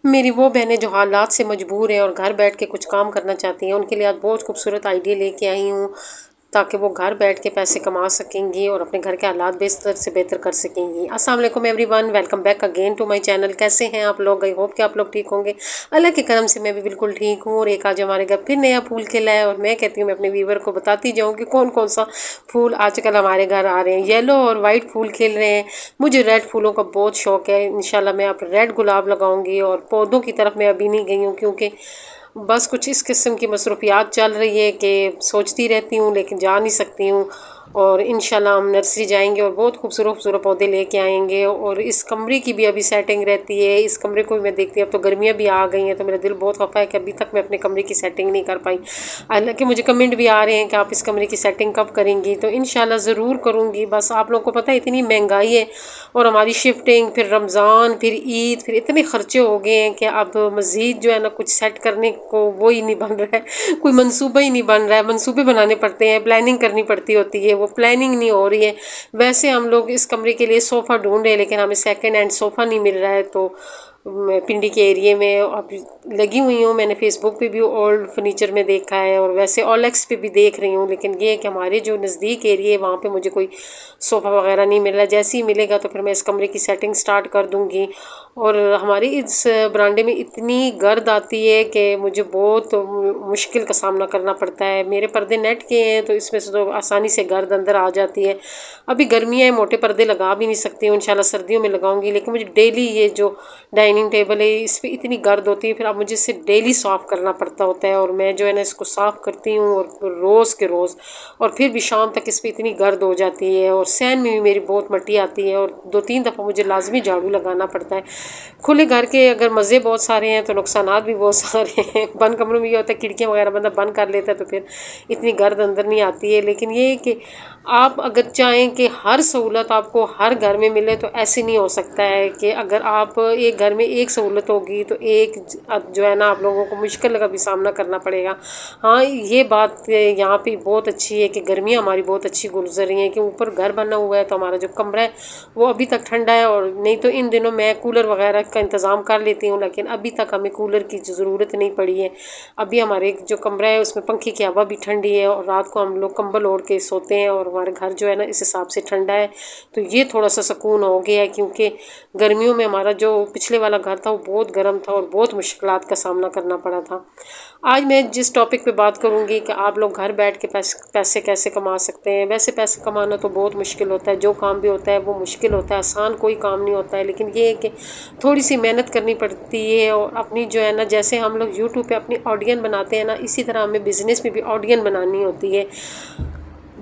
मेरी वो बहनें जो हालात से मजबूर हैं और घर बैठ के कुछ काम करना चाहती हैं, उनके लिए आज बहुत खूबसूरत आइडिया लेके आई हूँ ताकि वो घर बैठ के पैसे कमा सकेंगी और अपने घर के हालात बेहतर से बेहतर कर सकेंगी। अस्सलाम वालेकुम everyone, welcome back again to my channel. कैसे हैं आप लोग? आई होप कि आप लोग ठीक होंगे। अल्लाह के करम से मैं भी बिल्कुल ठीक हूँ। और एक आज हमारे घर फिर नया फूल खिला है और मैं कहती हूँ मैं अपने व्यूवर को बताती जाऊँ कि कौन कौन सा फूल आजकल हमारे घर आ रहे हैं। येलो और वाइट फूल खिल रहे हैं। मुझे रेड फूलों का बहुत शौक है। इंशाल्लाह मैं अब रेड गुलाब लगाऊंगी। और पौधों की तरफ मैं अभी नहीं गई हूँ क्योंकि बस कुछ इस किस्म की मसरूफियात चल रही है कि सोचती रहती हूँ लेकिन जा नहीं सकती हूँ। और इंशाल्लाह हम नर्सरी जाएंगे और बहुत खूबसूरत खूबसूरत पौधे लेके आएंगे। और इस कमरे की भी अभी सेटिंग रहती है। इस कमरे को भी मैं देखती हूँ, अब तो गर्मियाँ भी आ गई हैं तो मेरा दिल बहुत खफा है कि अभी तक मैं अपने कमरे की सेटिंग नहीं कर पाई। हालांकि मुझे कमेंट भी आ रहे हैं कि आप इस कमरे की सेटिंग कब करेंगी, तो इंशाल्लाह ज़रूर करूँगी। बस आप लोगों को पता है इतनी महंगाई है और हमारी शिफ्टिंग, फिर रमज़ान, फिर ईद, फिर इतने खर्चे हो गए हैं कि अब मज़ीद जो है ना कुछ सेट करने को वो ही नहीं बन रहा है। कोई मंसूबा ही नहीं बन रहा है। मंसूबे बनाने पड़ते हैं, प्लानिंग करनी पड़ती होती है, वो प्लानिंग नहीं हो रही है। वैसे हम लोग इस कमरे के लिए सोफ़ा ढूंढ रहे हैं लेकिन हमें सेकंड हैंड सोफ़ा नहीं मिल रहा है। तो मैं पिंडी के एरिए में अब लगी हुई हूँ। मैंने फेसबुक पे भी ओल्ड फर्नीचर में देखा है और वैसे ओलेक्स पे भी देख रही हूँ, लेकिन ये है कि हमारे जो नज़दीक एरिया है वहाँ पे मुझे कोई सोफ़ा वगैरह नहीं मिल रहा। जैसे ही मिलेगा तो फिर मैं इस कमरे की सेटिंग स्टार्ट कर दूँगी। और हमारे इस बरामदे में इतनी गर्द आती है कि मुझे बहुत मुश्किल का सामना करना पड़ता है। मेरे पर्दे नेट के हैं तो इसमें से तो आसानी से गर्द अंदर आ जाती है। अभी गर्मियाँ हैं, मोटे पर्दे लगा भी नहीं सकती हूँ। इंशाल्लाह सर्दियों में लगाऊंगी। लेकिन मुझे डेली ये जो डाइनिंग टेबल है इस पर इतनी गर्द होती है, फिर अब मुझे इसे डेली साफ़ करना पड़ता होता है। और मैं जो है ना इसको साफ़ करती हूँ और रोज़ के रोज़, और फिर भी शाम तक इस पर इतनी गर्द हो जाती है। और सहन में भी मेरी बहुत मट्टी आती है और 2-3 दफ़ा मुझे लाजमी झाड़ू लगाना पड़ता है। खुले घर के अगर मज़े बहुत सारे हैं तो नुकसानात भी बहुत सारे हैं। बंद कमरों में ये होता है खिड़कियाँ वगैरह बंदा बंद कर लेता है तो फिर इतनी गर्द अंदर नहीं आती है। लेकिन ये है कि आप अगर चाहें कि हर सहूलत आपको हर घर में मिले तो ऐसे नहीं हो सकता है कि अगर आप एक घर में एक सहूलत होगी तो एक जो है ना आप लोगों को मुश्किल का भी सामना करना पड़ेगा। हाँ, ये बात यहाँ पे बहुत अच्छी है कि गर्मियाँ हमारी बहुत अच्छी गुजर रही हैं कि ऊपर घर बना हुआ है तो हमारा जो कमरा है वो अभी तक ठंडा है। और नहीं तो इन दिनों मैं कूलर वगैरह का इंतज़ाम कर लेती हूँ, लेकिन अभी तक हमें कूलर की ज़रूरत नहीं पड़ी है। अभी हमारे जो कमरा है उसमें पंखे की हवा भी ठंडी है और रात को हम लोग कंबल ओढ़ के सोते हैं और हमारे घर जो है ना इस हिसाब से ठंडा है। तो ये थोड़ा सा सुकून हो गया है क्योंकि गर्मियों में हमारा जो पिछले वाला घर था वो बहुत गर्म था और बहुत मुश्किलात का सामना करना पड़ा था। आज मैं जिस टॉपिक पे बात करूँगी कि आप लोग घर बैठ के पैसे कैसे कमा सकते हैं। वैसे पैसे कमाना तो बहुत मुश्किल होता है, जो काम भी होता है वो मुश्किल होता है, आसान कोई काम नहीं होता है। लेकिन ये है कि थोड़ी सी मेहनत करनी पड़ती है। और अपनी जो है ना जैसे हम लोग यूट्यूब पे अपनी ऑडियंस बनाते हैं ना, इसी तरह हमें बिज़नेस में भी ऑडियंस बनानी होती है।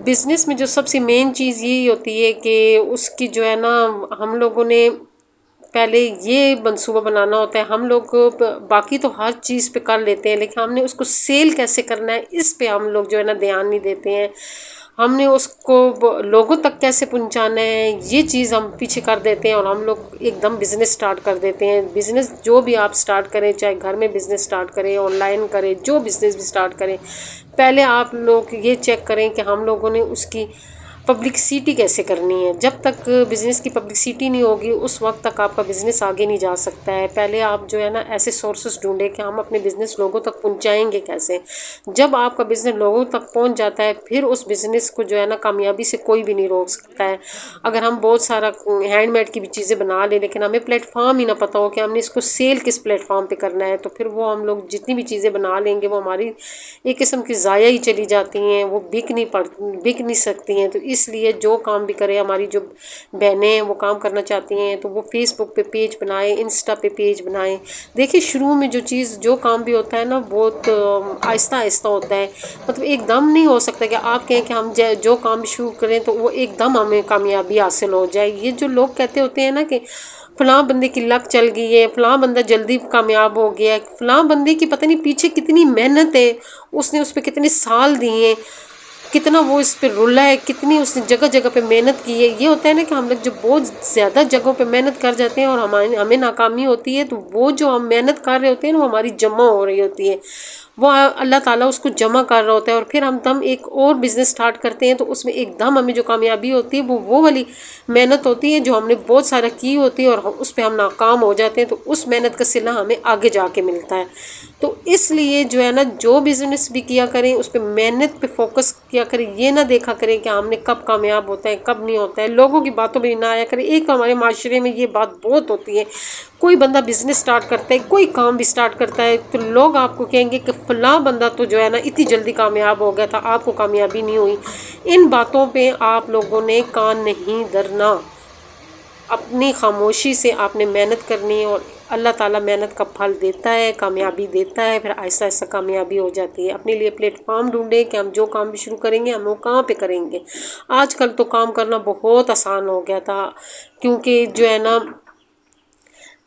बिज़नेस में जो सबसे मेन चीज़ यही होती है कि उसकी जो है ना हम लोगों ने पहले ये मंसूबा बनाना होता है। हम लोग बाकी तो हर चीज़ पे कर लेते हैं लेकिन हमने उसको सेल कैसे करना है इस पे हम लोग जो है ना ध्यान नहीं देते हैं। हमने उसको लोगों तक कैसे पहुंचाना है ये चीज़ हम पीछे कर देते हैं और हम लोग एकदम बिज़नेस स्टार्ट कर देते हैं। बिज़नेस जो भी आप स्टार्ट करें, चाहे घर में बिज़नेस स्टार्ट करें, ऑनलाइन करें, जो बिज़नेस भी स्टार्ट करें, पहले आप लोग ये चेक करें कि हम लोगों ने उसकी पब्लिसिटी कैसे करनी है। जब तक बिज़नेस की पब्लिसिटी नहीं होगी उस वक्त तक आपका बिज़नेस आगे नहीं जा सकता है। पहले आप जो है ना ऐसे सोर्सेस ढूंढें कि हम अपने बिज़नेस लोगों तक पहुंचाएंगे कैसे। जब आपका बिज़नेस लोगों तक पहुंच जाता है फिर उस बिज़नेस को जो है ना कामयाबी से कोई भी नहीं रोक सकता है। अगर हम बहुत सारा हैंडमेड की भी चीज़ें बना लें लेकिन हमें प्लेटफॉर्म ही ना पता हो कि हमने इसको सेल किस प्लेटफॉर्म पे करना है, तो फिर वो हम लोग जितनी भी चीज़ें बना लेंगे वो हमारी एक किस्म की ज़ाया ही चली जाती हैं, वो बिक नहीं सकती हैं। तो इसलिए जो काम भी करें, हमारी जो बहनें हैं वो काम करना चाहती हैं तो वो फेसबुक पे पेज बनाएं, इंस्टा पे पेज बनाएं। देखिए शुरू में जो काम भी होता है ना बहुत आहिस्ता आहिस्ता होता है। मतलब एकदम नहीं हो सकता कि आप कहें कि हम जो काम शुरू करें तो वो एकदम हमें कामयाबी हासिल हो जाए। ये जो लोग कहते होते हैं ना कि फलां बंदे की लक चल गई है, फलां बंदा जल्दी कामयाब हो गया, फलां बंदे की पता नहीं पीछे कितनी मेहनत है, उसने उस पर कितने साल दिए हैं। कितना वो इस पे रुला है, कितनी उसने जगह जगह पे मेहनत की है। ये होता है ना कि हम लोग जब बहुत ज़्यादा जगहों पे मेहनत कर जाते हैं और हमें नाकामी होती है, तो वो जो हम मेहनत कर रहे होते हैं ना, वो हमारी जमा हो रही होती है, वो अल्लाह ताला उसको जमा कर रहा होता है। और फिर हम एक और बिज़नेस स्टार्ट करते हैं, तो उसमें एकदम हमें जो कामयाबी होती है वो वाली मेहनत होती है जो हमने बहुत सारा की होती है, और उस पर हम नाकाम हो जाते हैं, तो उस मेहनत का सिला हमें आगे जाके मिलता है। तो इसलिए जो है ना, जो बिज़नेस भी किया करें उस पर मेहनत पे फोकस किया करें। ये ना देखा करें कि हमने कब कामयाब होता है कब नहीं होता है, लोगों की बातों में ना आया करें। एक हमारे माशरे में ये बात बहुत होती है, कोई बंदा बिज़नेस स्टार्ट करता है, कोई काम भी स्टार्ट करता है, तो लोग आपको कहेंगे कि फ़लाँ बंदा तो जो है ना इतनी जल्दी कामयाब हो गया था, आपको कामयाबी नहीं हुई। इन बातों पे आप लोगों ने कान नहीं धरना, अपनी खामोशी से आपने मेहनत करनी है, और अल्लाह ताला मेहनत का फल देता है, कामयाबी देता है, फिर आहिस्ता आहिस्ता कामयाबी हो जाती है। अपने लिए प्लेटफॉर्म ढूंढें कि हम जो काम भी शुरू करेंगे हम वो कहाँ पे करेंगे। आजकल तो काम करना बहुत आसान हो गया था, क्योंकि जो है ना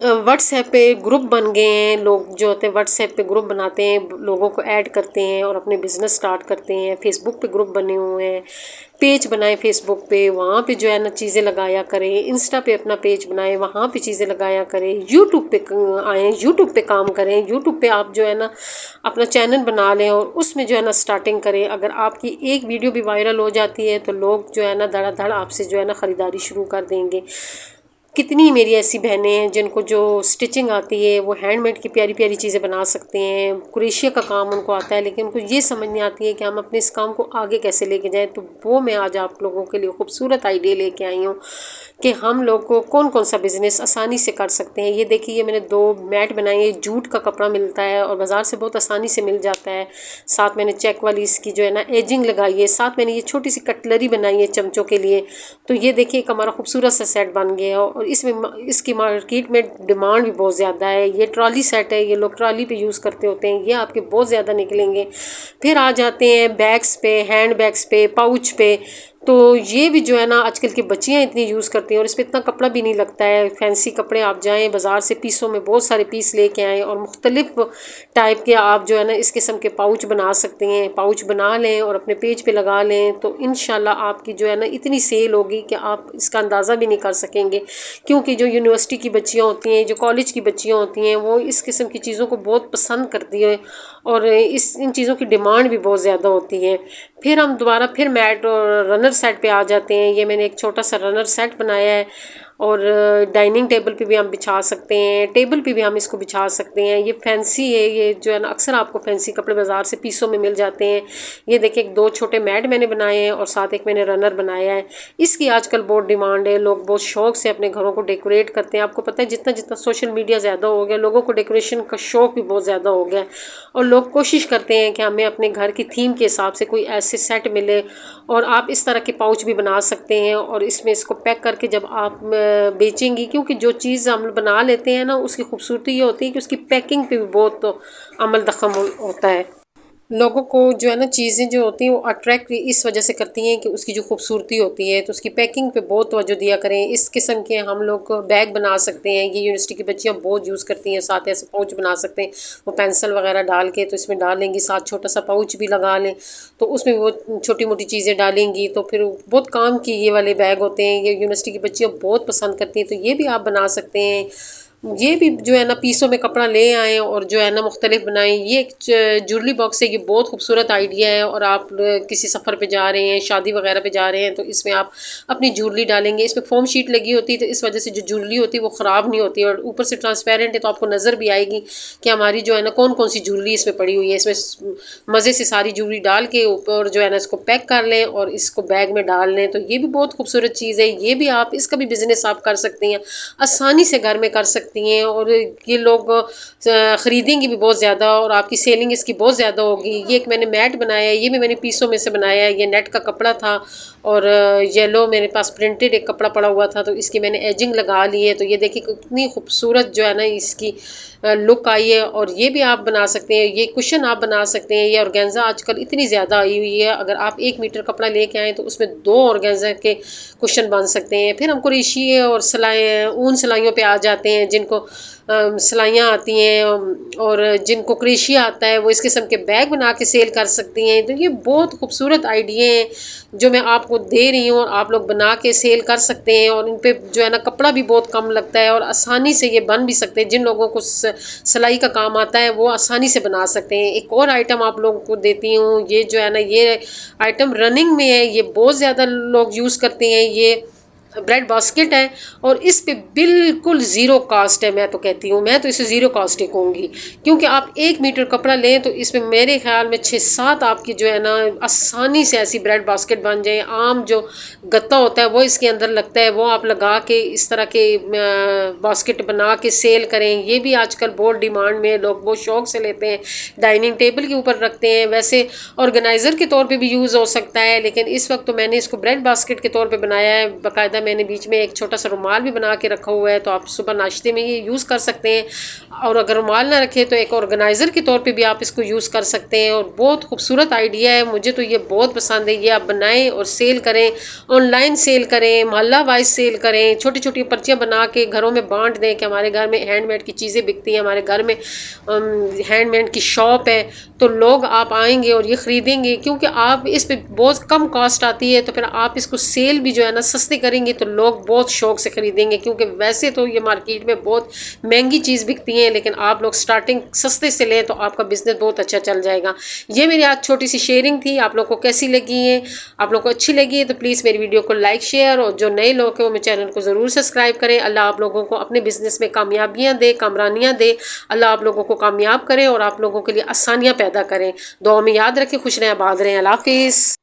व्हाट्सएप पे ग्रुप बन गए हैं। लोग जो होते हैं व्हाट्सएप पे ग्रुप बनाते हैं, लोगों को ऐड करते हैं और अपने बिज़नेस स्टार्ट करते हैं। फेसबुक पे ग्रुप बने हुए हैं, पेज बनाए फेसबुक पे, वहाँ पे जो है ना चीज़ें लगाया करें। इंस्टा पे अपना पेज बनाएं, वहाँ पे चीज़ें लगाया करें। यूट्यूब पे आएँ, यूट्यूब पे काम करें। यूट्यूब पे आप जो है ना अपना चैनल बना लें और उसमें जो है ना स्टार्टिंग करें। अगर आपकी एक वीडियो भी वायरल हो जाती है, तो लोग जो है ना धड़ाधड़ आपसे जो है ना ख़रीदारी शुरू कर देंगे। कितनी मेरी ऐसी बहनें हैं जिनको जो स्टिचिंग आती है, वो हैंडमेड की प्यारी प्यारी चीज़ें बना सकते हैं, क्रोशिया का काम उनको आता है, लेकिन उनको ये समझ नहीं आती है कि हम अपने इस काम को आगे कैसे लेके जाएं। तो वो मैं आज आप लोगों के लिए खूबसूरत आइडिया लेके आई हूँ कि हम लोग को कौन कौन सा बिज़नेस आसानी से कर सकते हैं। ये देखिए, ये मैंने 2 मैट बनाई है। जूट का कपड़ा मिलता है और बाज़ार से बहुत आसानी से मिल जाता है। साथ मैंने चेक वाली इसकी जो है ना एजिंग लगाई है। साथ मैंने ये छोटी सी कटलरी बनाई है चमचों के लिए। तो ये देखिए एक हमारा खूबसूरत सा सेट बन गया है, और इसमें इसकी मार्केट में डिमांड भी बहुत ज़्यादा है। ये ट्रॉली सेट है, ये लोग ट्रॉली पे यूज़ करते होते हैं, ये आपके बहुत ज़्यादा निकलेंगे। फिर आ जाते हैं बैग्स पे, हैंड बैग्स पे, पाउच पे। तो ये भी जो है ना आजकल की बच्चियाँ इतनी यूज़ करती हैं, और इस पर इतना कपड़ा भी नहीं लगता है। फैंसी कपड़े आप जाएं बाज़ार से पीसों में बहुत सारे पीस लेके आएँ, और मुख्तलिफ टाइप के आप जो है ना इस किस्म के पाउच बना सकते हैं। पाउच बना लें और अपने पेज पे लगा लें, तो इंशाल्लाह आपकी जो है ना इतनी सेल होगी कि आप इसका अंदाज़ा भी नहीं कर सकेंगे। क्योंकि जो यूनिवर्सिटी की बच्चियाँ होती हैं, जो कॉलेज की बच्चियाँ होती हैं, वो इस किस्म की चीज़ों को बहुत पसंद करती हैं, और इन चीज़ों की डिमांड भी बहुत ज़्यादा होती है। फिर हम दोबारा फिर मैट और रनर सेट पे आ जाते हैं। ये मैंने एक छोटा सा रनर सेट बनाया है, और डाइनिंग टेबल पे भी हम बिछा सकते हैं, टेबल पे भी हम इसको बिछा सकते हैं। ये फैंसी है, ये जो है ना अक्सर आपको फैंसी कपड़े बाज़ार से पीसों में मिल जाते हैं। ये देखिए 2 छोटे मैट मैंने बनाए हैं, और साथ एक मैंने रनर बनाया है। इसकी आजकल बहुत डिमांड है, लोग बहुत शौक़ से अपने घरों को डेकोरेट करते हैं। आपको पता है जितना जितना सोशल मीडिया ज़्यादा हो गया, लोगों को डेकोरेशन का शौक़ भी बहुत ज़्यादा हो गया है, और लोग कोशिश करते हैं कि हमें अपने घर की थीम के हिसाब से कोई ऐसे सेट मिले। और आप इस तरह के पाउच भी बना सकते हैं, और इसमें इसको पैक करके जब आप बेचेंगी, क्योंकि जो चीज़ हम बना लेते हैं ना उसकी खूबसूरती ये होती है कि उसकी पैकिंग पे भी बहुत अमल दखम होता है। लोगों को जो है ना चीज़ें जो होती हैं वो अट्रैक्ट इस वजह से करती हैं कि उसकी जो खूबसूरती होती है, तो उसकी पैकिंग पे बहुत तवज्जो दिया करें। इस किस्म के हम लोग बैग बना सकते हैं, ये यूनिवर्सिटी की बच्चियाँ बहुत यूज़ करती हैं। साथ ऐसे पाउच बना सकते हैं, वो पेंसिल वगैरह डाल के तो इसमें डाल लेंगी, साथ छोटा सा पाउच भी लगा लें तो उसमें वो छोटी मोटी चीज़ें डालेंगी, तो फिर बहुत काम की ये वाले बैग होते हैं। ये यूनिवर्सिटी की बच्चियाँ बहुत पसंद करती हैं, तो ये भी आप बना सकते हैं। ये भी जो है ना पीसों में कपड़ा ले आएँ और जो है ना मुख्तलिफ बनाएं। ये एक ज्वेलरी बॉक्स है, ये बहुत खूबसूरत आइडिया है। और आप किसी सफ़र पे जा रहे हैं, शादी वगैरह पे जा रहे हैं, तो इसमें आप अपनी ज्वेलरी डालेंगे। इसमें फोम शीट लगी होती है, तो इस वजह से जो ज्वेलरी होती है वो ख़राब नहीं होती, और ऊपर से ट्रांसपेरेंट है, तो आपको नज़र भी आएगी कि हमारी जो है ना कौन कौन सी ज्वेलरी इसमें पड़ी हुई है। इसमें मज़े से सारी ज्वेलरी डाल के ऊपर जो है ना इसको पैक कर लें और इसको बैग में डाल लें, तो ये भी बहुत खूबसूरत चीज़ है। ये भी आप इसका भी बिज़नेस आप कर सकती हैं, आसानी से घर में कर सकती हैं, और ये लोग ख़रीदेंगे भी बहुत ज़्यादा, और आपकी सेलिंग इसकी बहुत ज़्यादा होगी। ये एक मैंने मैट बनाया है, ये भी मैंने पीसों में से बनाया है। ये नेट का कपड़ा था, और येलो मेरे पास प्रिंटेड एक कपड़ा पड़ा हुआ था, तो इसकी मैंने एजिंग लगा ली है। तो ये देखिए कितनी खूबसूरत जो है ना इसकी लुक आई है। और ये भी आप बना सकते हैं, ये कुशन आप बना सकते हैं। ये ऑर्गेन्जा आजकल इतनी ज़्यादा आई हुई है, अगर आप 1 मीटर कपड़ा लेके आएँ तो उसमें 2 ऑर्गेन्जा के कुशन बन सकते हैं। फिर हम क्रोशिया और सिलाई ऊन सिलाइयों पे आ जाते हैं, जिनको सिलाइयाँ आती हैं और जिनको क्रेशिया आता है वो इस किस्म के बैग बना के सेल कर सकती हैं। तो ये बहुत खूबसूरत आइडिया हैं जो मैं आपको दे रही हूँ और आप लोग बना के सेल कर सकते हैं और इन पे जो है ना कपड़ा भी बहुत कम लगता है और आसानी से ये बन भी सकते हैं। जिन लोगों को सिलाई का काम आता है वो आसानी से बना सकते हैं। एक और आइटम आप लोगों को देती हूँ, ये जो है ना ये आइटम रनिंग में है, ये बहुत ज़्यादा लोग यूज़ करते हैं। ये ब्रेड बास्केट है और इस पे बिल्कुल ज़ीरो कास्ट है। मैं तो कहती हूँ, मैं तो इसे ज़ीरो कास्ट ही कहूँगी, क्योंकि आप 1 मीटर कपड़ा लें तो इसमें मेरे ख्याल में 6-7 आपकी जो है ना आसानी से ऐसी ब्रेड बास्केट बन जाए। आम जो गत्ता होता है वो इसके अंदर लगता है, वो आप लगा के इस तरह के बास्केट बना के सेल करें। ये भी आजकल बहुत डिमांड में, लोग बहुत शौक से लेते हैं, डाइनिंग टेबल के ऊपर रखते हैं। वैसे ऑर्गेनाइज़र के तौर पे भी यूज़ हो सकता है, लेकिन इस वक्त तो मैंने इसको ब्रेड बास्केट के तौर पे बनाया है। बाकायदा मैंने बीच में एक छोटा सा रुमाल भी बना के रखा हुआ है, तो आप सुबह नाश्ते में ये यूज़ कर सकते हैं। और अगर रुमाल ना रखे तो एक ऑर्गेनाइज़र के तौर पे भी आप इसको यूज़ कर सकते हैं और बहुत खूबसूरत आइडिया है। मुझे तो ये बहुत पसंद है। ये आप बनाएं और सेल करें, ऑनलाइन सेल करें, मोहल्ला वाइज सेल करें, छोटी छोटी पर्चियाँ बना के घरों में बांट दें कि हमारे घर में हैंडमेड की चीज़ें बिकती हैं, हमारे घर में हैंडमेड की शॉप है। तो लोग आप आएंगे और ये ख़रीदेंगे, क्योंकि आप इस पे बहुत कम कॉस्ट आती है। तो फिर आप इसको सेल भी जो है ना सस्ती करेंगे तो लोग बहुत शौक से ख़रीदेंगे, क्योंकि वैसे तो ये मार्केट में बहुत महंगी चीज़ बिकती है, लेकिन आप लोग स्टार्टिंग सस्ते से लें तो आपका बिज़नेस बहुत अच्छा चल जाएगा। ये मेरी आज छोटी सी शेयरिंग थी। आप लोग को कैसी लगी है? आप लोग को अच्छी लगी है तो प्लीज़ मेरी वीडियो को लाइक शेयर, और जो नए लोग हैं वो मेरे चैनल को ज़रूर सब्सक्राइब करें। अल्लाह आप लोगों को अपने बिज़नेस में कामयाबियाँ दे, कामरानियाँ दे। अल्लाह आप लोगों को कामयाब करें और आप लोगों के लिए आसानियाँ पैदा करें। दुआ में याद रखें। खुश रहें, आबाद रहें। अल्लाह हाफिज़।